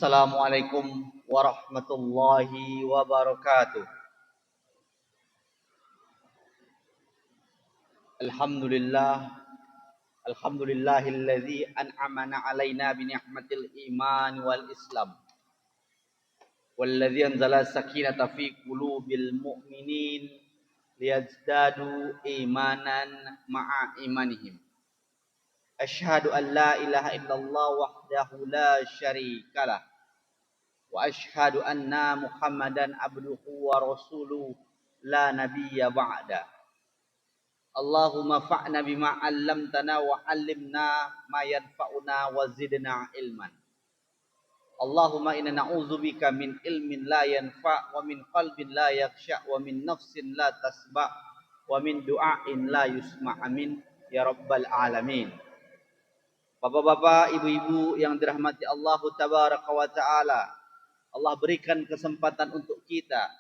Assalamualaikum warahmatullahi wabarakatuh. Alhamdulillah, alhamdulillahilladzi an'amana alaina bi ni'matil iman wal islam. Walladzi anzala sakinata fi qulubil mu'minin liyazdadu imanan ma'a imanihim. Asyhadu an la ilaha illallah wahdahu la syarikalah. Wa asyhadu anna Muhammadan abduhu wa rasuluhu la nabiyya ba'da. Allahumma fa'na bima 'allamtana wa 'allimna ma yanfa'una wa zidna ilman. Allahumma inna na'udzubika min ilmin la yanfa' wa min qalbin la yakhsha' wa min nafsin la tasba' wa min du'ain la yusma' amin ya rabbal alamin. Bapak-bapak, ibu-ibu yang dirahmati Allah tabaraka wa ta'ala, Allah berikan kesempatan untuk kita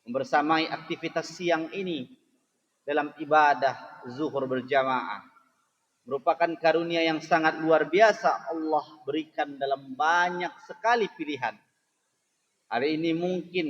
membersamai aktivitas siang ini dalam ibadah zuhur berjamaah. Merupakan karunia yang sangat luar biasa Allah berikan dalam banyak sekali pilihan. Hari ini mungkin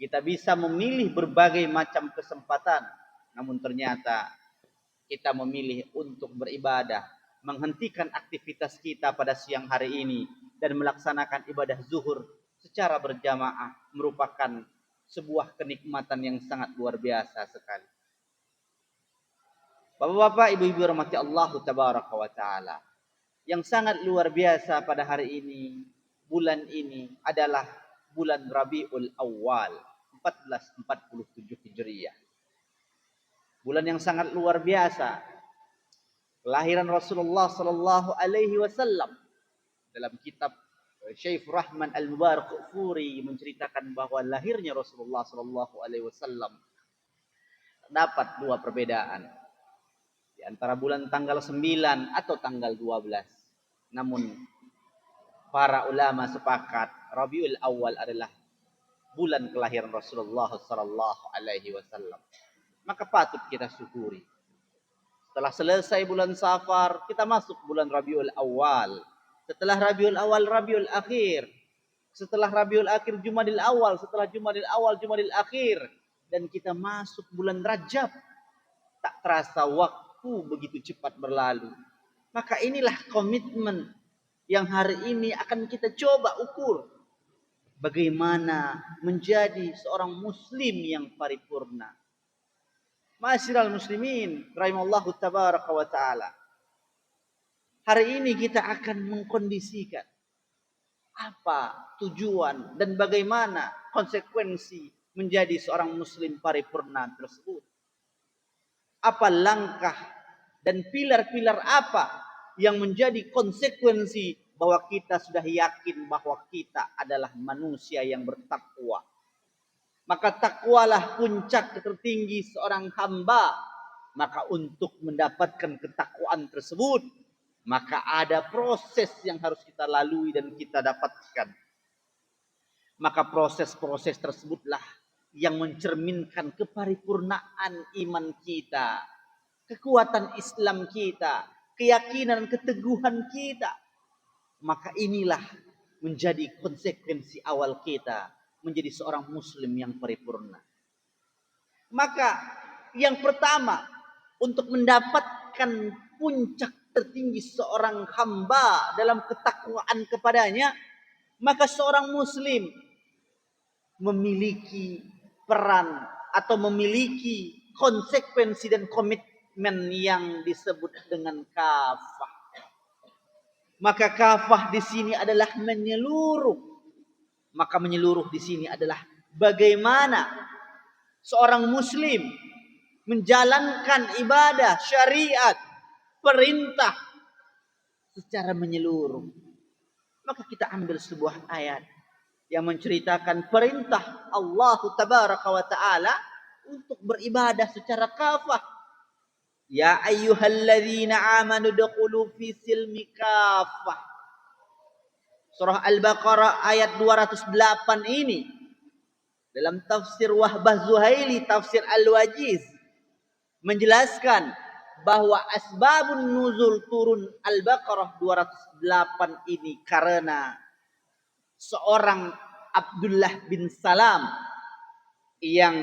kita bisa memilih berbagai macam kesempatan, namun ternyata kita memilih untuk beribadah, menghentikan aktivitas kita pada siang hari ini dan melaksanakan ibadah zuhur secara berjamaah merupakan sebuah kenikmatan yang sangat luar biasa sekali. Bapak-bapak, ibu-ibu rahmati Allah tabaraka wa ta'ala, yang sangat luar biasa pada hari ini, bulan ini adalah bulan Rabiul Awal 1447 Hijriah. Bulan yang sangat luar biasa. Kelahiran Rasulullah sallallahu alaihi wasallam. Dalam kitab Syekh Rahman Al-Mubarakfuri menceritakan bahwa lahirnya Rasulullah sallallahu alaihi wasallam terdapat dua perbedaan. Di antara bulan tanggal 9 atau tanggal 12. Namun para ulama sepakat Rabiul Awal adalah bulan kelahiran Rasulullah sallallahu alaihi wasallam. Maka patut kita syukuri. Setelah selesai bulan Safar, kita masuk bulan Rabiul Awal. Setelah Rabiul Awal, Rabiul Akhir. Setelah Rabiul Akhir, Jumadil Awal. Setelah Jumadil Awal, Jumadil Akhir. Dan kita masuk bulan Rajab. Tak terasa waktu begitu cepat berlalu. Maka inilah komitmen yang hari ini akan kita coba ukur. Bagaimana menjadi seorang muslim yang paripurna. Ma'asyiral muslimin rahimallahu tabaraka wa ta'ala. Hari ini kita akan mengkondisikan apa tujuan dan bagaimana konsekuensi menjadi seorang muslim paripurna tersebut. Apa langkah dan pilar-pilar apa yang menjadi konsekuensi bahwa kita sudah yakin bahwa kita adalah manusia yang bertakwa. Maka takwalah puncak tertinggi seorang hamba. Maka untuk mendapatkan ketakwaan tersebut, maka ada proses yang harus kita lalui dan kita dapatkan. Maka proses-proses tersebutlah yang mencerminkan keparipurnaan iman kita, kekuatan Islam kita, keyakinan, keteguhan kita. Maka inilah menjadi konsekuensi awal kita menjadi seorang muslim yang paripurna. Maka yang pertama untuk mendapatkan puncak tertinggi seorang hamba dalam ketakwaan kepadanya, maka seorang muslim memiliki peran atau memiliki konsekuensi dan komitmen yang disebut dengan kafah. Maka kafah di sini adalah menyeluruh. Maka menyeluruh di sini adalah bagaimana seorang muslim menjalankan ibadah, syariat, perintah secara menyeluruh. Maka kita ambil sebuah ayat yang menceritakan perintah Allah tabaraka wa ta'ala untuk beribadah secara kafah. Ya ayyuhalladzina amanu dukhulu fi silmi kafah. Surah Al-Baqarah ayat 208 ini dalam tafsir Wahbah Zuhaili, tafsir Al-Wajiz, menjelaskan bahwa asbabun nuzul turun Al-Baqarah 208 ini karena seorang Abdullah bin Salam yang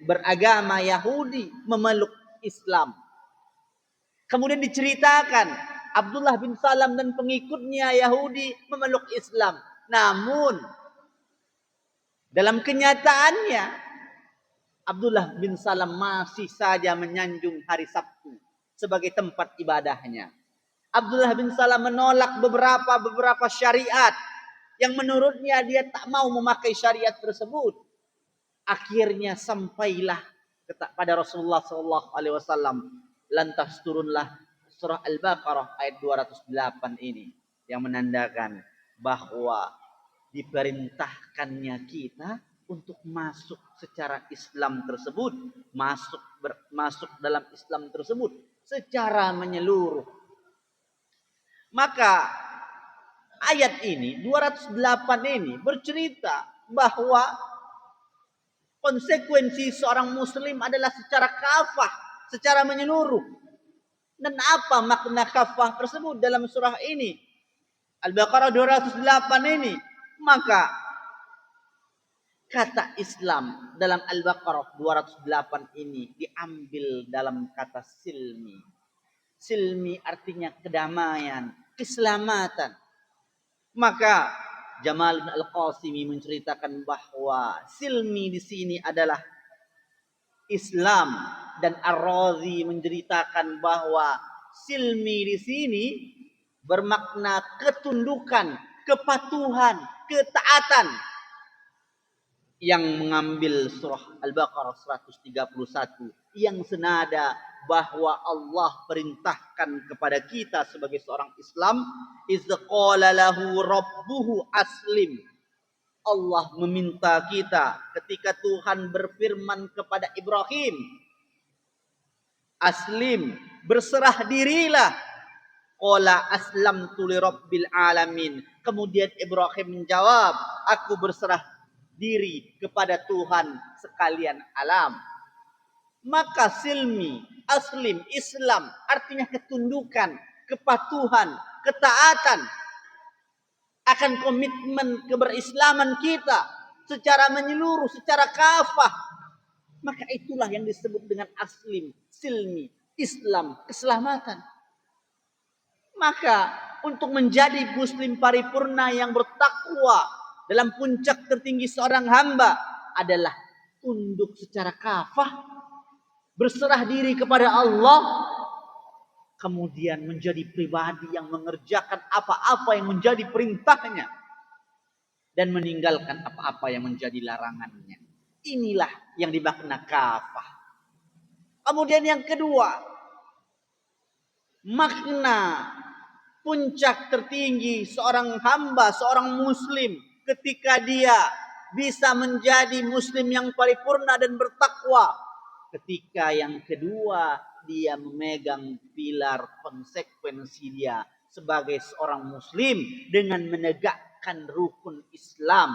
beragama Yahudi memeluk Islam. Kemudian diceritakan Abdullah bin Salam dan pengikutnya Yahudi memeluk Islam. Namun dalam kenyataannya Abdullah bin Salam masih saja menyanjung hari Sabtu sebagai tempat ibadahnya. Abdullah bin Salam menolak beberapa syariat yang menurutnya dia tak mau memakai syariat tersebut. Akhirnya sampailah pada Rasulullah SAW. Lantas turunlah surah Al-Baqarah ayat 208 ini yang menandakan bahwa diperintahkannya kita untuk masuk secara Islam tersebut, masuk dalam Islam tersebut secara menyeluruh. Maka ayat ini 208 ini bercerita bahwa konsekuensi seorang muslim adalah secara kafah, secara menyeluruh. Dan apa makna kafah tersebut dalam surah ini? Al-Baqarah 208 ini. Maka kata Islam dalam Al-Baqarah 208 ini diambil dalam kata silmi. Silmi artinya kedamaian, keselamatan. Maka Jamaluddin Al-Qasimi menceritakan bahwa silmi di sini adalah Islam, dan Ar-Razi menceritakan bahwa silmi di sini bermakna ketundukan, kepatuhan, ketaatan, yang mengambil surah Al-Baqarah 131 yang senada bahwa Allah perintahkan kepada kita sebagai seorang Islam, iz qala lahu rabbuhu aslim. Allah meminta kita ketika Tuhan berfirman kepada Ibrahim, aslim, berserah dirilah. Qala aslamtu li rabbil alamin. Kemudian Ibrahim menjawab, aku berserah diri kepada Tuhan sekalian alam. Maka silmi, aslim, Islam artinya ketundukan, kepatuhan, ketaatan akan komitmen keberislaman kita secara menyeluruh, secara kafah. Maka itulah yang disebut dengan aslim, silmi, Islam, keselamatan. Maka untuk menjadi muslim paripurna yang bertakwa dalam puncak tertinggi seorang hamba adalah tunduk secara kafah, berserah diri kepada Allah, kemudian menjadi pribadi yang mengerjakan apa-apa yang menjadi perintahnya dan meninggalkan apa-apa yang menjadi larangannya. Inilah yang dimakna kafah. Kemudian yang kedua, makna puncak tertinggi seorang hamba, seorang muslim ketika dia bisa menjadi muslim yang paripurna dan bertakwa. Ketika yang kedua, dia memegang pilar konsekuensi dia sebagai seorang muslim dengan menegakkan rukun Islam.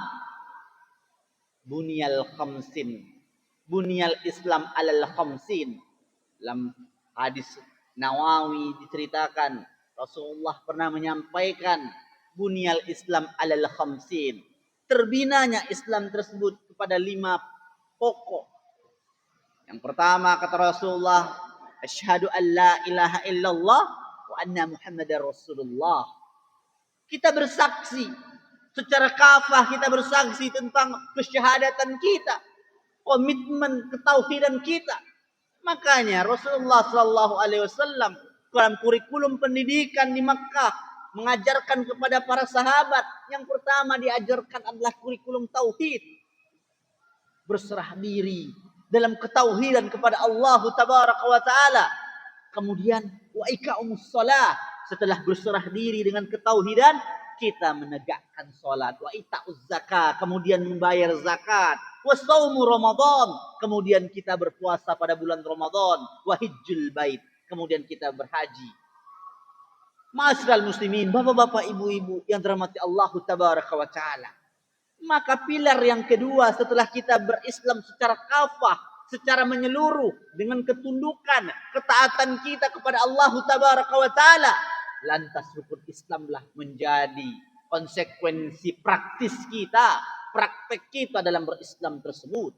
Bunyal khamsin. Bunyal Islam alal khamsin. Dalam hadis Nawawi diceritakan, Rasulullah pernah menyampaikan bunyal Islam alal khamsin. Terbinanya Islam tersebut kepada 5 pokok. Yang pertama kata Rasulullah, asyhadu an la ilaha illallah wa anna Muhammadar Rasulullah. Kita bersaksi secara kafah, kita bersaksi tentang kesyahadatan kita, komitmen ketauhidan kita. Makanya Rasulullah sallallahu alaihi wasallam dalam kurikulum pendidikan di Makkah mengajarkan kepada para sahabat, yang pertama diajarkan adalah kurikulum tauhid. Berserah diri dalam ketauhidan kepada Allah Tabaraka wa Ta'ala. Kemudian wa iqamus shalah, setelah berserah diri dengan ketauhidan, kita menegakkan salat. Wa ita'uz zakat, kemudian membayar zakat. Wa shaumu Ramadan, kemudian kita berpuasa pada bulan Ramadan. Wa hijjul bait, kemudian kita berhaji. Ma'asyiral muslimin, bapak-bapak, ibu-ibu yang dirahmati Allah Tabaraka wa Ta'ala. Maka pilar yang kedua setelah kita berislam secara kafah, secara menyeluruh dengan ketundukan, ketaatan kita kepada Allah Tabaraka wa Ta'ala, lantas rukun Islamlah menjadi konsekuensi praktis kita, praktek kita dalam berislam tersebut.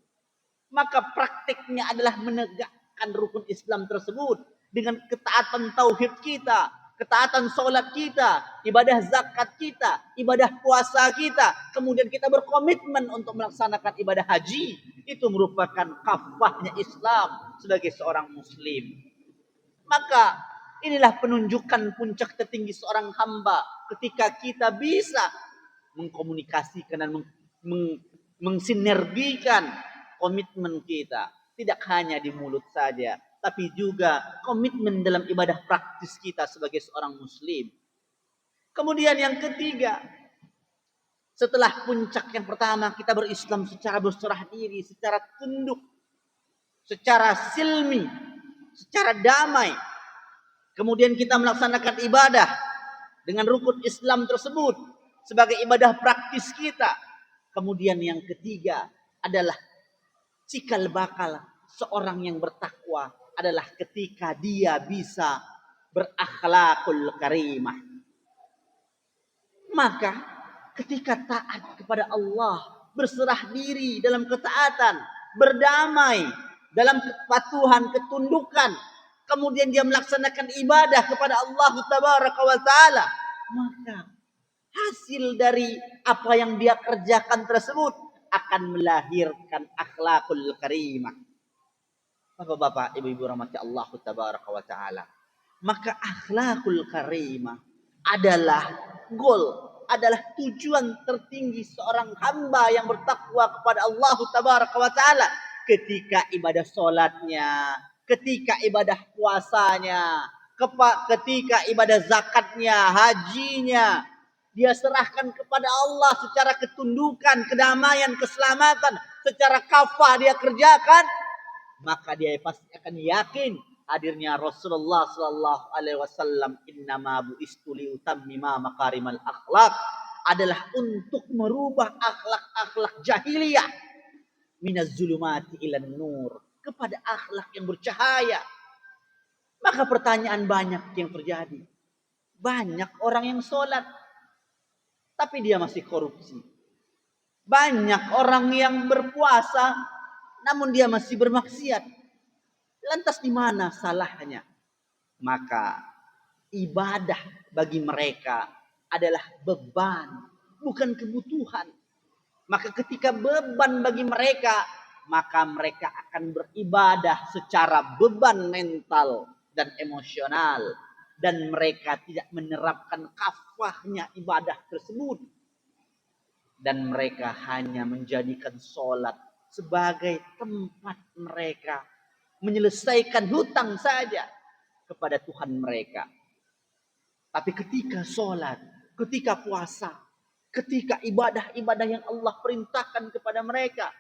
Maka prakteknya adalah menegakkan rukun Islam tersebut dengan ketaatan tauhid kita, ketaatan sholat kita, ibadah zakat kita, ibadah puasa kita. Kemudian kita berkomitmen untuk melaksanakan ibadah haji. Itu merupakan kafahnya Islam sebagai seorang muslim. Maka inilah penunjukan puncak tertinggi seorang hamba ketika kita bisa mengkomunikasikan dan mensinergikan komitmen kita. Tidak hanya di mulut saja, tapi juga komitmen dalam ibadah praktis kita sebagai seorang muslim. Kemudian yang ketiga, setelah puncak yang pertama kita berislam secara berserah diri, secara tunduk, secara silmi, secara damai. Kemudian kita melaksanakan ibadah dengan rukun Islam tersebut sebagai ibadah praktis kita. Kemudian yang ketiga adalah cikal bakal seorang yang bertakwa adalah ketika dia bisa berakhlakul karimah. Maka ketika taat kepada Allah, berserah diri dalam ketaatan, berdamai dalam kepatuhan, ketundukan, kemudian dia melaksanakan ibadah kepada Allah Tabaraka wa Ta'ala, maka hasil dari apa yang dia kerjakan tersebut akan melahirkan akhlakul karimah. Bapak-bapak, ibu-ibu rahmati Allah Tabaraka wa Ta'ala, maka akhlakul karimah adalah adalah tujuan tertinggi seorang hamba yang bertakwa kepada Allah Tabaraka wa Ta'ala. Ketika ibadah sholatnya, ketika ibadah puasanya, ketika ibadah zakatnya, hajinya, dia serahkan kepada Allah secara ketundukan, kedamaian, keselamatan, secara kafah dia kerjakan, maka dia pasti akan yakin hadirnya Rasulullah sallallahu alaihi wasallam, innama bu'istu liutammima makarimal akhlak, adalah untuk merubah akhlak-akhlak jahiliyah minaz zulumati ilan nur, kepada akhlak yang bercahaya. Maka pertanyaan banyak yang terjadi. Banyak orang yang sholat, tapi dia masih korupsi. Banyak orang yang berpuasa, namun dia masih bermaksiat. Lantas di mana salahnya? Maka ibadah bagi mereka adalah beban, bukan kebutuhan. Maka ketika beban bagi mereka, maka mereka akan beribadah secara beban mental dan emosional. Dan mereka tidak menerapkan kafahnya ibadah tersebut. Dan mereka hanya menjadikan sholat sebagai tempat mereka menyelesaikan hutang saja kepada Tuhan mereka. Tapi ketika sholat, ketika puasa, ketika ibadah-ibadah yang Allah perintahkan kepada mereka,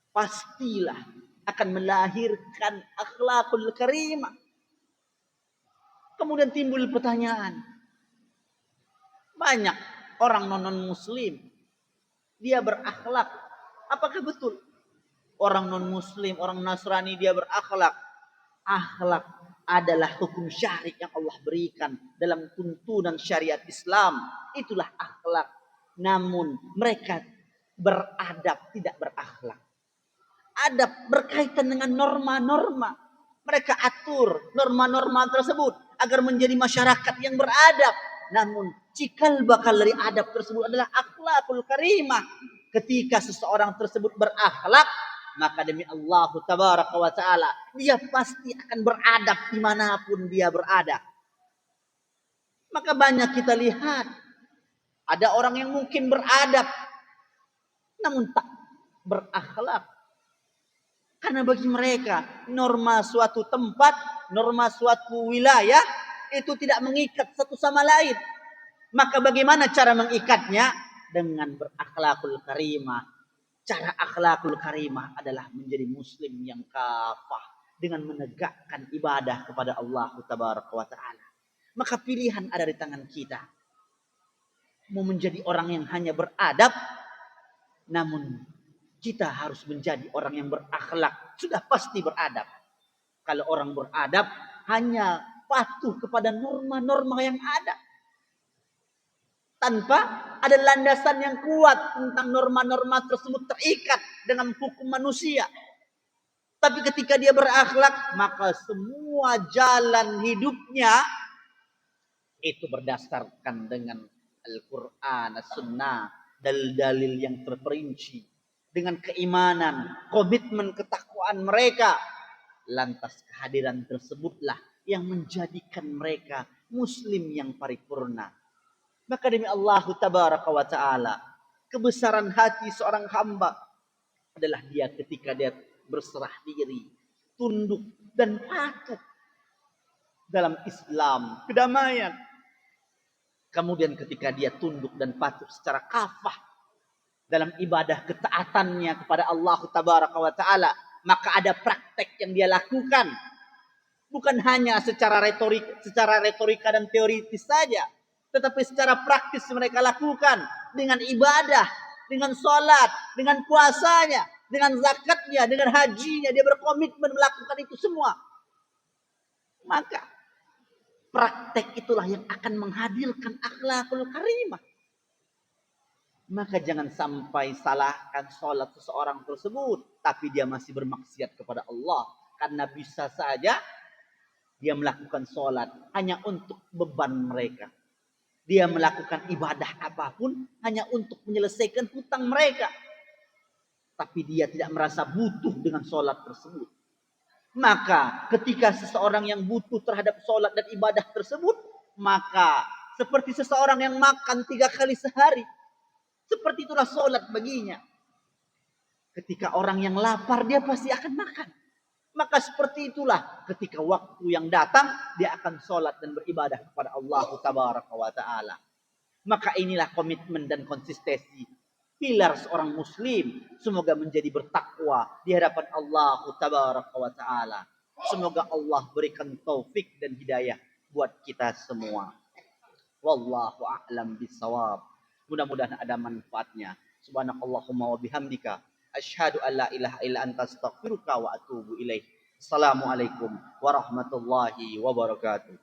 pastilah akan melahirkan akhlakul karimah. Kemudian timbul pertanyaan, banyak orang non-muslim, dia berakhlak. Apakah betul orang non-muslim, orang Nasrani dia berakhlak? Akhlak adalah hukum syar'i yang Allah berikan dalam tuntunan syariat Islam. Itulah akhlak. Namun mereka beradab, tidak berakhlak. Adab berkaitan dengan norma-norma. Mereka atur norma-norma tersebut agar menjadi masyarakat yang beradab. Namun cikal bakal dari adab tersebut adalah akhlakul karimah. Ketika seseorang tersebut berakhlak, maka demi Allah Tabaraka wa Ta'ala, dia pasti akan beradab dimanapun dia berada. Maka banyak kita lihat, ada orang yang mungkin beradab, namun tak berakhlak. Karena bagi mereka, norma suatu tempat, norma suatu wilayah, itu tidak mengikat satu sama lain. Maka bagaimana cara mengikatnya? Dengan berakhlakul karimah. Cara akhlakul karimah adalah menjadi muslim yang kafah dengan menegakkan ibadah kepada Allah Tabaraka wa Ta'ala. Maka pilihan ada di tangan kita. Mau menjadi orang yang hanya beradab, namun kita harus menjadi orang yang berakhlak. Sudah pasti beradab. Kalau orang beradab hanya patuh kepada norma-norma yang ada, tanpa ada landasan yang kuat tentang norma-norma tersebut terikat dengan hukum manusia. Tapi ketika dia berakhlak, maka semua jalan hidupnya itu berdasarkan dengan Al-Quran, As-Sunnah, dalil-dalil yang terperinci. Dengan keimanan, komitmen, ketakwaan mereka. Lantas kehadiran tersebutlah yang menjadikan mereka muslim yang paripurna. Maka demi Allah Tabaraka wa Ta'ala, kebesaran hati seorang hamba adalah dia ketika dia berserah diri, tunduk dan patuh dalam Islam, kedamaian. Kemudian ketika dia tunduk dan patuh secara kafah dalam ibadah ketaatannya kepada Allah Tabaraka wa Ta'ala, maka ada praktek yang dia lakukan. Bukan hanya secara retorika dan teoritis saja, tetapi secara praktis mereka lakukan dengan ibadah, dengan sholat, dengan puasanya, dengan zakatnya, dengan hajinya. Dia berkomitmen melakukan itu semua. Maka praktek itulah yang akan menghadirkan akhlakul karimah. Maka jangan sampai salahkan sholat seseorang tersebut, tapi dia masih bermaksiat kepada Allah. Karena bisa saja dia melakukan sholat hanya untuk beban mereka. Dia melakukan ibadah apapun hanya untuk menyelesaikan hutang mereka. Tapi dia tidak merasa butuh dengan sholat tersebut. Maka ketika seseorang yang butuh terhadap sholat dan ibadah tersebut, maka seperti seseorang yang makan 3 kali sehari. Seperti itulah sholat baginya. Ketika orang yang lapar, dia pasti akan makan. Maka seperti itulah ketika waktu yang datang, dia akan sholat dan beribadah kepada Allah Tabaraka wa Ta'ala. Maka inilah komitmen dan konsistensi pilar seorang muslim. Semoga menjadi bertakwa di hadapan Allah Tabaraka wa Ta'ala. Semoga Allah berikan taufik dan hidayah buat kita semua. Wallahu a'lam bissawab. Mudah-mudahan ada manfaatnya. Subhanakallahumma wa bihamdika asyhadu an la ilaha illa anta astaghfiruka wa atubu ilaik. Assalamualaikum warahmatullahi wabarakatuh.